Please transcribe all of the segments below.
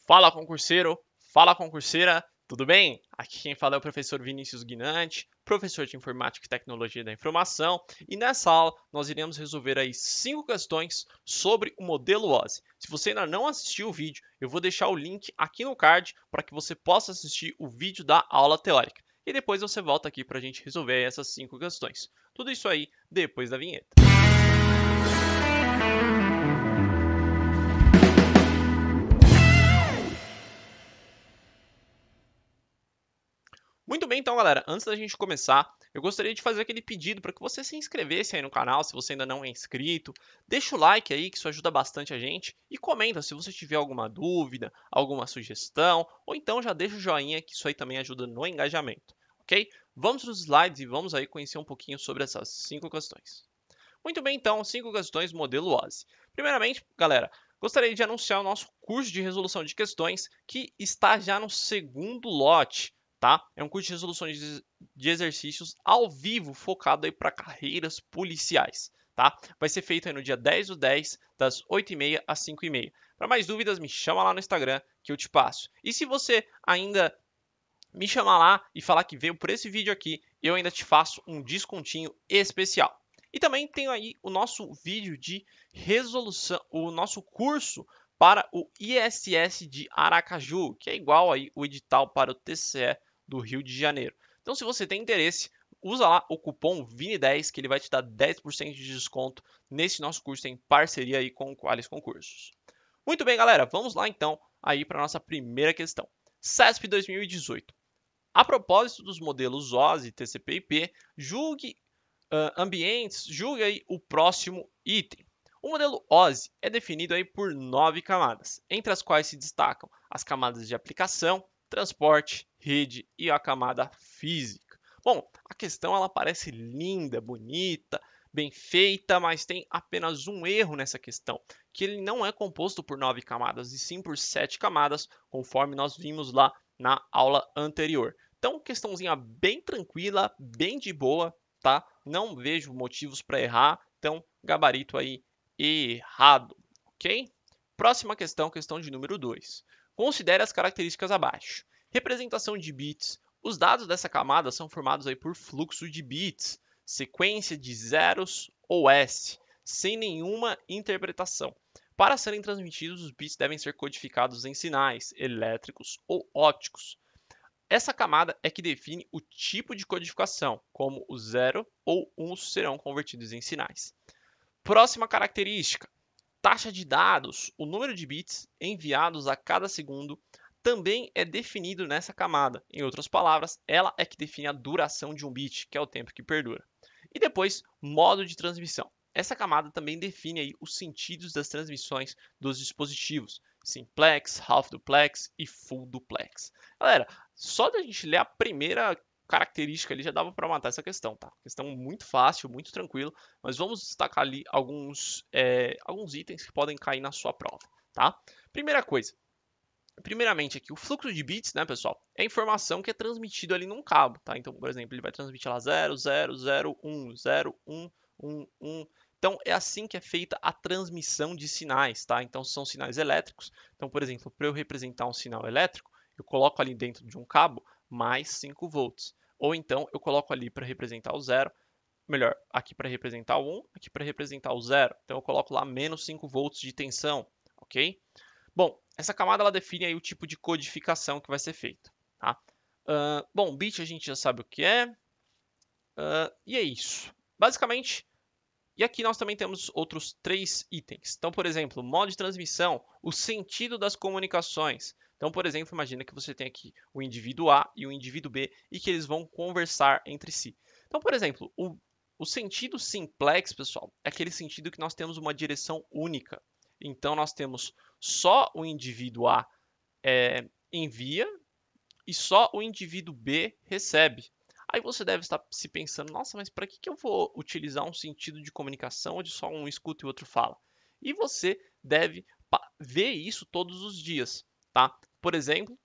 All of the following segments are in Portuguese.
Fala concurseiro, fala concurseira, tudo bem? Aqui quem fala é o professor Vinícius Guinanti, professor de Informática e Tecnologia da Informação, e nessa aula nós iremos resolver aí 5 questões sobre o modelo OSI. Se você ainda não assistiu o vídeo, eu vou deixar o link aqui no card para que você possa assistir o vídeo da aula teórica. E depois você volta aqui para a gente resolver essas 5 questões. Tudo isso aí depois da vinheta. Muito bem, então, galera, antes da gente começar, eu gostaria de fazer aquele pedido para que você se inscrevesse aí no canal, se você ainda não é inscrito. Deixa o like aí, que isso ajuda bastante a gente. E comenta se você tiver alguma dúvida, alguma sugestão, ou então já deixa o joinha, que isso aí também ajuda no engajamento, ok? Vamos para os slides e vamos aí conhecer um pouquinho sobre essas 5 questões. Muito bem, então, 5 questões modelo OSI. Primeiramente, galera, gostaria de anunciar o nosso curso de resolução de questões, que está já no segundo lote. Tá? É um curso de resolução de exercícios ao vivo, focado aí para carreiras policiais. Tá? Vai ser feito aí no dia 10/10, das 8h30 às 5h30. Para mais dúvidas, me chama lá no Instagram que eu te passo. E se você ainda me chamar lá e falar que veio por esse vídeo aqui, eu ainda te faço um descontinho especial. E também tenho aí o nosso vídeo de resolução, o nosso curso para o ISS de Aracaju, que é igual aí o edital para o TCE do Rio de Janeiro. Então, se você tem interesse, usa lá o cupom VINI10, que ele vai te dar 10% de desconto nesse nosso curso em parceria aí com o Qualis Concursos. Muito bem, galera, vamos lá então aí para a nossa primeira questão. CESP 2018. A propósito dos modelos OSI, TCP e IP, julgue julgue aí o próximo item. O modelo OSI é definido aí por 9 camadas, entre as quais se destacam as camadas de aplicação, transporte, rede e a camada física. Bom, a questão ela parece linda, bonita, bem feita, mas tem apenas um erro nessa questão, que ele não é composto por 9 camadas, e sim por 7 camadas, conforme nós vimos lá na aula anterior. Então, questãozinha bem tranquila, bem de boa, tá? Não vejo motivos para errar, então gabarito aí errado, ok? Próxima questão, questão de número 2. Considere as características abaixo. Representação de bits. Os dados dessa camada são formados aí por fluxo de bits, sequência de zeros ou S, sem nenhuma interpretação. Para serem transmitidos, os bits devem ser codificados em sinais elétricos ou ópticos. Essa camada é que define o tipo de codificação, como o 0 ou 1 serão convertidos em sinais. Próxima característica, taxa de dados. O número de bits enviados a cada segundo também é definido nessa camada. Em outras palavras, ela é que define a duração de um bit, que é o tempo que perdura. E depois, modo de transmissão. Essa camada também define aí os sentidos das transmissões dos dispositivos, simplex, half duplex e full duplex. Galera, só da gente ler a primeira característica ali já dava para matar essa questão, tá? Questão muito fácil, muito tranquilo, mas vamos destacar ali alguns itens que podem cair na sua prova, tá? Primeira coisa, primeiramente aqui, o fluxo de bits, né, pessoal, é a informação que é transmitida ali num cabo, tá? Então, por exemplo, ele vai transmitir lá 0, 0, 0, 1, 0, 1, 1, 1. Então, é assim que é feita a transmissão de sinais, tá? Então, são sinais elétricos. Então, por exemplo, para eu representar um sinal elétrico, eu coloco ali dentro de um cabo mais 5 volts. Ou então, eu coloco ali para representar o 0, melhor, aqui para representar o 1, aqui para representar o 0. Então, eu coloco lá menos 5 volts de tensão, ok? Bom, essa camada ela define aí o tipo de codificação que vai ser feita. Tá? Bom, bit a gente já sabe o que é. E é isso. Basicamente, e aqui nós também temos outros 3 itens. Então, por exemplo, modo de transmissão, o sentido das comunicações. Então, por exemplo, imagina que você tem aqui o indivíduo A e o indivíduo B e que eles vão conversar entre si. Então, por exemplo, o sentido simplex, pessoal, é aquele sentido que nós temos uma direção única. Então, nós temos só o indivíduo A envia e só o indivíduo B recebe. Aí você deve estar se pensando, nossa, mas para que eu vou utilizar um sentido de comunicação onde só um escuta e o outro fala? E você deve ver isso todos os dias, tá? Por exemplo,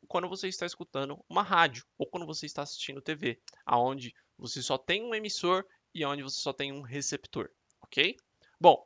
quando você está escutando uma rádio ou quando você está assistindo TV, aonde você só tem um emissor e onde você só tem um receptor, ok? Bom,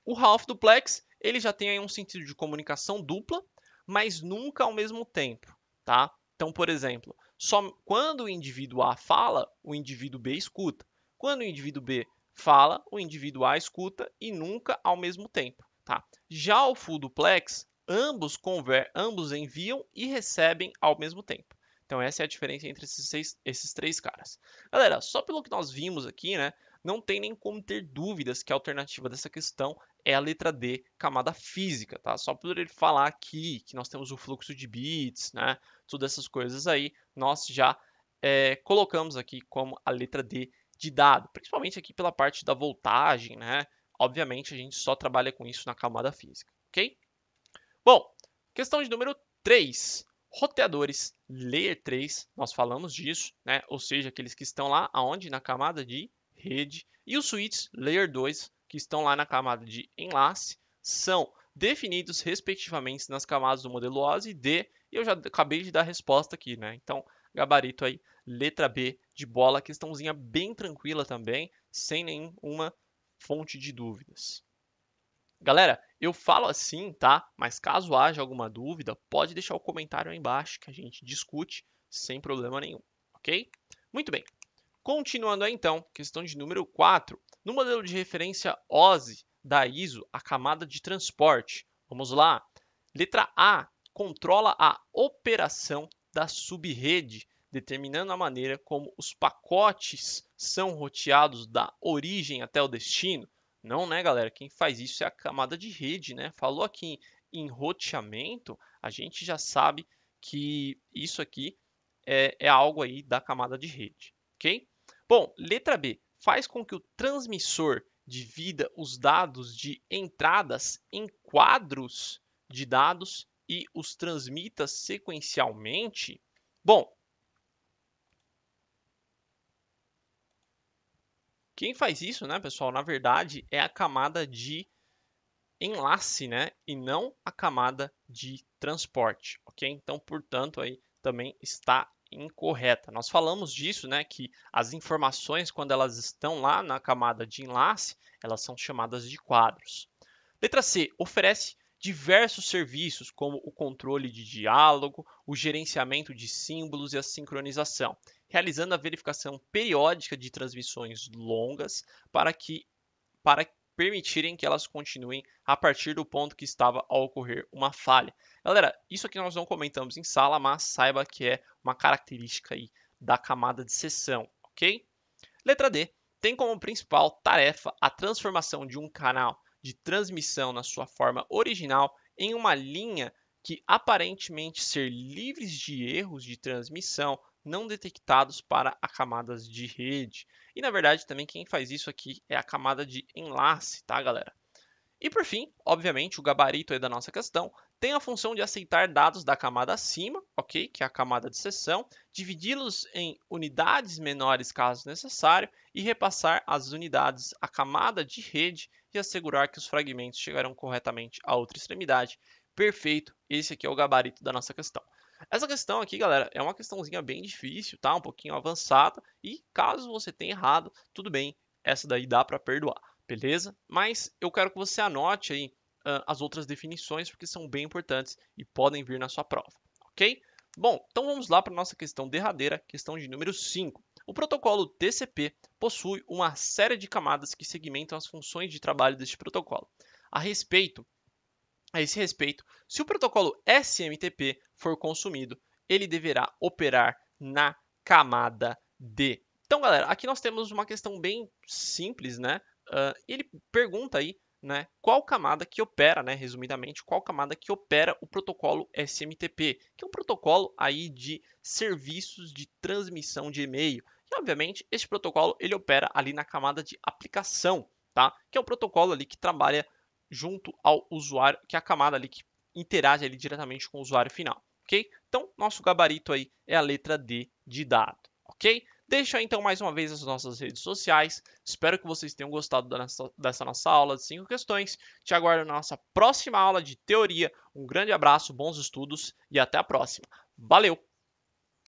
o half duplex ele já tem aí um sentido de comunicação dupla, mas nunca ao mesmo tempo, tá? Então, por exemplo, só quando o indivíduo A fala, o indivíduo B escuta. Quando o indivíduo B fala, o indivíduo A escuta e nunca ao mesmo tempo, tá? Já o full duplex, ambos enviam e recebem ao mesmo tempo. Então essa é a diferença entre esses três caras. Galera, só pelo que nós vimos aqui, né, não tem nem como ter dúvidas que a alternativa dessa questão é a letra D, camada física, tá? Só por ele falar aqui que nós temos o fluxo de bits, né, todas essas coisas aí, nós já colocamos aqui como a letra D de dado, principalmente aqui pela parte da voltagem, né? Obviamente a gente só trabalha com isso na camada física, ok? Bom, questão de número 3. Roteadores Layer 3, nós falamos disso, né? Ou seja, aqueles que estão lá aonde? Na camada de rede. E os switches Layer 2, que estão lá na camada de enlace, são definidos respectivamente nas camadas do modelo OSI e D, e eu já acabei de dar a resposta aqui, né? Então, gabarito aí, letra B de bola, questãozinha bem tranquila também, sem nenhuma fonte de dúvidas. Galera, eu falo assim, tá? Mas caso haja alguma dúvida, pode deixar o comentário aí embaixo que a gente discute sem problema nenhum, ok? Muito bem. Continuando aí então, questão de número 4. No modelo de referência OSI da ISO, a camada de transporte. Vamos lá. Letra A controla a operação da subrede, determinando a maneira como os pacotes são roteados da origem até o destino. Não, né, galera? Quem faz isso é a camada de rede, né? Falou aqui em roteamento, a gente já sabe que isso aqui é algo aí da camada de rede, ok? Bom, letra B. Faz com que o transmissor divida os dados de entradas em quadros de dados e os transmita sequencialmente. Bom, quem faz isso, né, pessoal, na verdade é a camada de enlace, né, e não a camada de transporte, ok? Então, portanto, aí também está incorreta. Nós falamos disso, né, que as informações, quando elas estão lá na camada de enlace, elas são chamadas de quadros. Letra C. Oferece diversos serviços, como o controle de diálogo, o gerenciamento de símbolos e a sincronização, realizando a verificação periódica de transmissões longas para permitirem que elas continuem a partir do ponto que estava a ocorrer uma falha. Galera, isso aqui nós não comentamos em sala, mas saiba que é uma característica aí da camada de sessão, ok? Letra D. Tem como principal tarefa a transformação de um canal de transmissão na sua forma original em uma linha que aparentemente ser livres de erros de transmissão não detectados para a camadas de rede. E na verdade também quem faz isso aqui é a camada de enlace, tá, galera? E por fim, obviamente, o gabarito aí da nossa questão tem a função de aceitar dados da camada acima, ok? Que é a camada de seção, dividi-los em unidades menores caso necessário e repassar as unidades à camada de rede e assegurar que os fragmentos chegarão corretamente à outra extremidade. Perfeito, esse aqui é o gabarito da nossa questão. Essa questão aqui, galera, é uma questãozinha bem difícil, tá? Um pouquinho avançada e caso você tenha errado, tudo bem, essa daí dá para perdoar. Beleza? Mas eu quero que você anote aí as outras definições, porque são bem importantes e podem vir na sua prova, ok? Bom, então vamos lá para a nossa questão derradeira, questão de número 5. O protocolo TCP possui uma série de camadas que segmentam as funções de trabalho deste protocolo. A esse respeito, se o protocolo SMTP for consumido, ele deverá operar na camada D. Então, galera, aqui nós temos uma questão bem simples, né? Ele pergunta aí, né, qual camada que opera, né, resumidamente, qual camada que opera o protocolo SMTP, que é um protocolo aí de serviços de transmissão de e-mail. E, obviamente, esse protocolo ele opera ali na camada de aplicação, tá? Que é o protocolo ali que trabalha junto ao usuário, que é a camada ali que interage ali diretamente com o usuário final, ok? Então, nosso gabarito aí é a letra D de dado, ok? Deixa então mais uma vez as nossas redes sociais. Espero que vocês tenham gostado dessa nossa aula de 5 questões. Te aguardo na nossa próxima aula de teoria. Um grande abraço, bons estudos e até a próxima. Valeu!